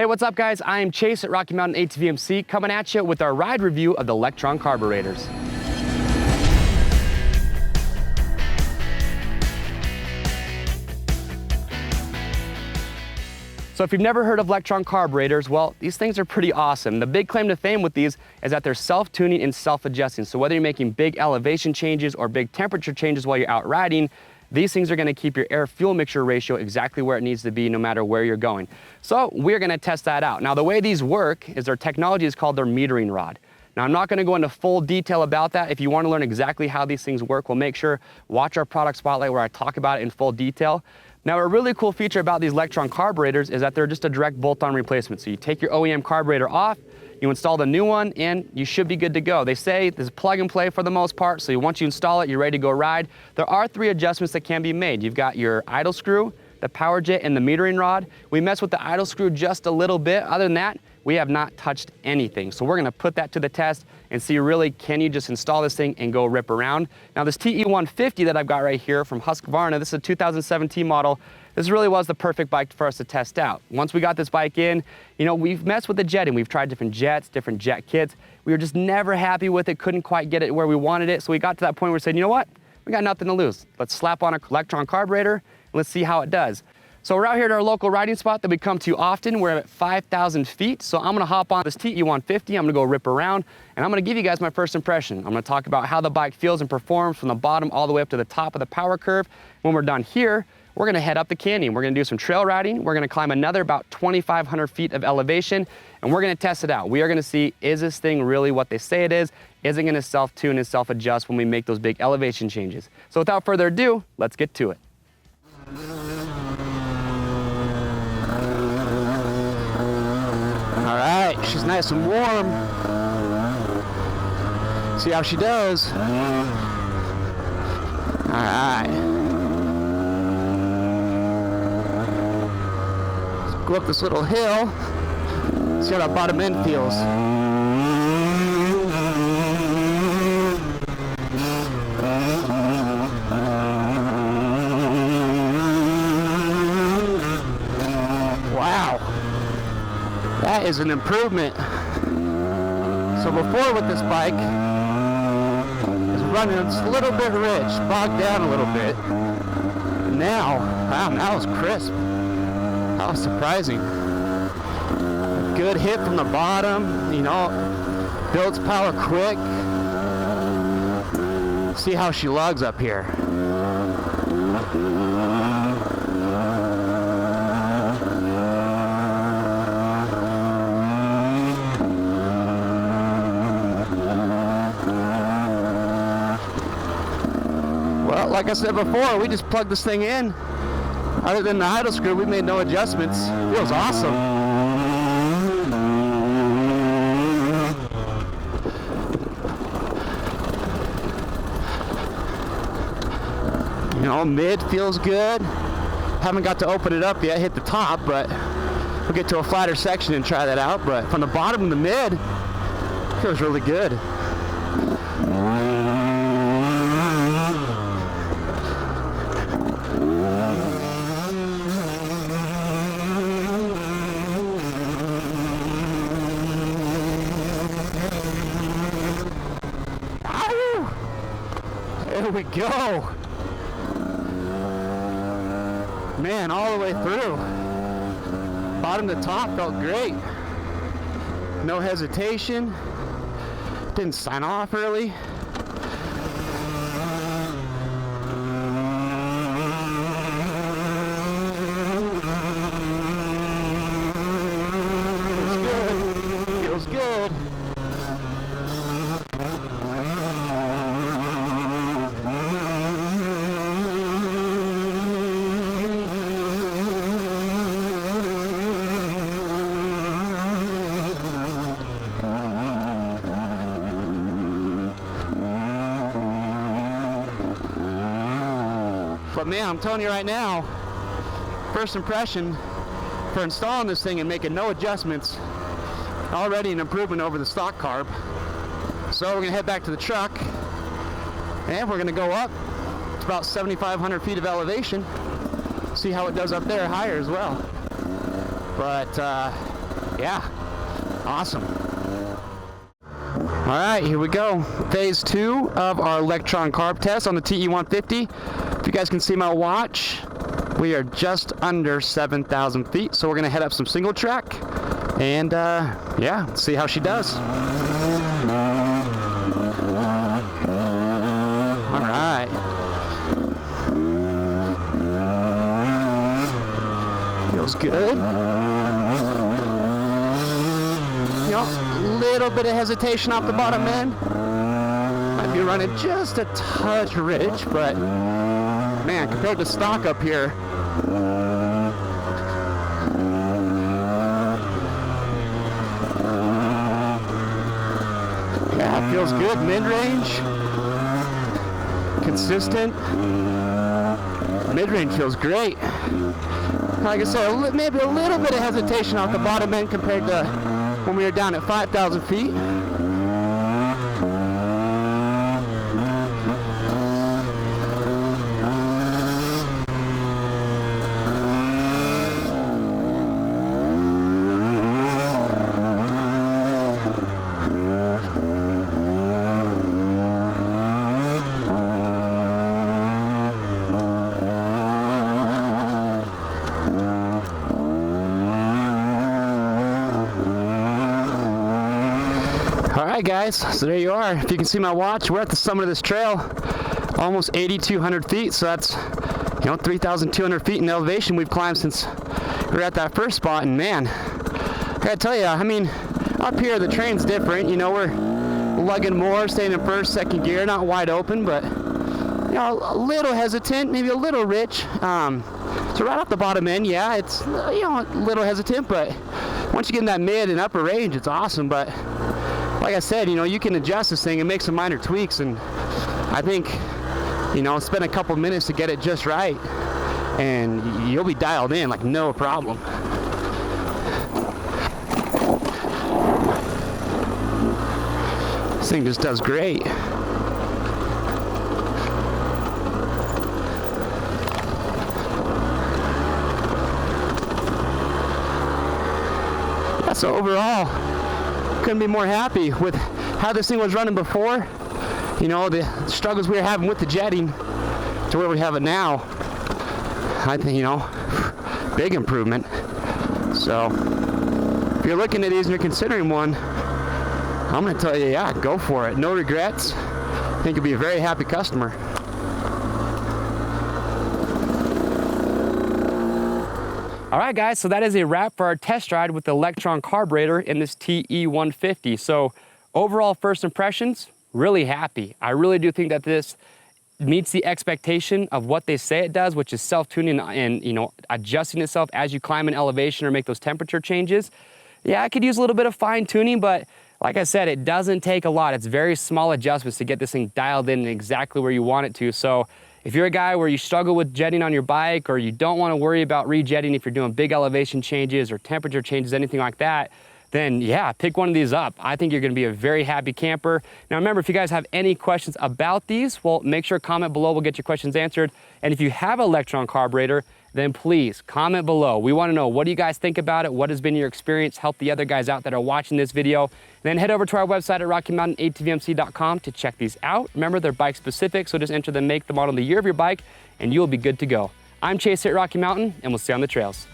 Hey, what's up guys? I am Chase at Rocky Mountain ATVMC coming at you with our ride review of the Lectron Carburetors. So if you've never heard of Lectron Carburetors, well, these things are pretty awesome. The big claim to fame with these is that they're self-tuning and self-adjusting. So whether you're making big elevation changes or big temperature changes while you're out riding, these things are gonna keep your air-fuel mixture ratio exactly where it needs to be no matter where you're going. So we're gonna test that out. Now the way these work is their technology is called their metering rod. Now I'm not gonna go into full detail about that. If you wanna learn exactly how these things work, we'll make sure, watch our product spotlight where I talk about it in full detail. Now a really cool feature about these Lectron carburetors is that they're just a direct bolt-on replacement. So you take your OEM carburetor off, you install the new one, and you should be good to go. They say this is plug and play for the most part, so once you install it, you're ready to go ride. There are 3 adjustments that can be made. You've got your idle screw, the power jet, and the metering rod. We messed with the idle screw just a little bit. Other than that, we have not touched anything. So we're gonna put that to the test and see really, can you just install this thing and go rip around? Now this TE150 that I've got right here from Husqvarna, this is a 2017 model. This really was the perfect bike for us to test out. Once we got this bike in, you know, we've messed with the jetting. We've tried different jets, different jet kits. We were just never happy with it, couldn't quite get it where we wanted it. So we got to that point where we said, you know what? We got nothing to lose. Let's slap on a Lectron carburetor and let's see how it does. So we're out here at our local riding spot that we come to often. We're at 5,000 feet. So I'm gonna hop on this TE150. I'm gonna go rip around and I'm gonna give you guys my first impression. I'm gonna talk about how the bike feels and performs from the bottom all the way up to the top of the power curve. When we're done here, we're gonna head up the canyon. We're gonna do some trail riding. We're gonna climb another about 2,500 feet of elevation, and we're gonna test it out. We are gonna see, is this thing really what they say it is? Is it gonna self-tune and self-adjust when we make those big elevation changes? So without further ado, let's get to it. All right, she's nice and warm. See how she does. All right. Go up this little hill, see how that bottom end feels. Wow, that is an improvement. So before with this bike, it's running a little bit rich, bogged down a little bit. Now, wow, now it's crisp. That was surprising. Good hit from the bottom, you know, builds power quick. See how she lugs up here. Well, like I said before, we just plugged this thing in. Other than the idle screw, we made no adjustments. Feels awesome. You know, mid feels good. Haven't got to open it up yet, hit the top, but we'll get to a flatter section and try that out. But from the bottom to the mid, feels really good. There we go. Man, all the way through. Bottom to top felt great. No hesitation. Didn't sign off early. Feels good. Feels good. But man, I'm telling you right now, first impression for installing this thing and making no adjustments, already an improvement over the stock carb. So we're gonna head back to the truck and we're gonna go up to about 7,500 feet of elevation, see how it does up there higher as well. But yeah, awesome. All right, here we go. Phase 2 of our Lectron Carb test on the TE150. If you guys can see my watch, we are just under 7,000 feet. So we're gonna head up some single track and yeah, see how she does. All right. Feels good. You know, little bit of hesitation off the bottom end. Might be running just a touch rich, but man, compared to stock up here, yeah, it feels good. Mid-range, consistent. Mid-range feels great. Like I said, maybe a little bit of hesitation off the bottom end compared to when we were down at 5,000 feet. Alright guys, so there you are. If you can see my watch, we're at the summit of this trail, almost 8,200 feet, so that's, you know, 3,200 feet in elevation we've climbed since we were at that first spot. And man, I gotta tell you, I mean, up here the terrain's different, you know, we're lugging more, staying in first, second gear, not wide open, but, you know, a little hesitant, maybe a little rich. So right off the bottom end, yeah, it's, you know, a little hesitant, but once you get in that mid and upper range, it's awesome. But like I said, you know, you can adjust this thing and make some minor tweaks, and I think, you know, spend a couple minutes to get it just right, and you'll be dialed in like no problem. This thing just does great. So overall, couldn't be more happy with how this thing was running before. You know, the struggles we were having with the jetting to where we have it now. I think, you know, big improvement. So if you're looking at these and you're considering one, I'm going to tell you, yeah, go for it. No regrets. I think you'll be a very happy customer. All right, guys, so that is a wrap for our test ride with the Lectron Carburetor in this TE150. So overall first impressions, really happy. I really do think that this meets the expectation of what they say it does, which is self-tuning and, you know, adjusting itself as you climb in elevation or make those temperature changes. Yeah, I could use a little bit of fine tuning, but like I said, it doesn't take a lot. It's very small adjustments to get this thing dialed in exactly where you want it to. So if you're a guy where you struggle with jetting on your bike, or you don't want to worry about re-jetting if you're doing big elevation changes or temperature changes, anything like that, then yeah, pick one of these up. I think you're going to be a very happy camper. Now remember, if you guys have any questions about these, well, make sure to comment below. We'll get your questions answered. And if you have a Lectron carburetor, then please comment below. We want to know, what do you guys think about it? What has been your experience? Help the other guys out that are watching this video. Then head over to our website at RockyMountainATVMC.com to check these out. Remember, they're bike specific, so just enter the make, the model, and the year of your bike, and you'll be good to go. I'm Chase at Rocky Mountain, and we'll see you on the trails.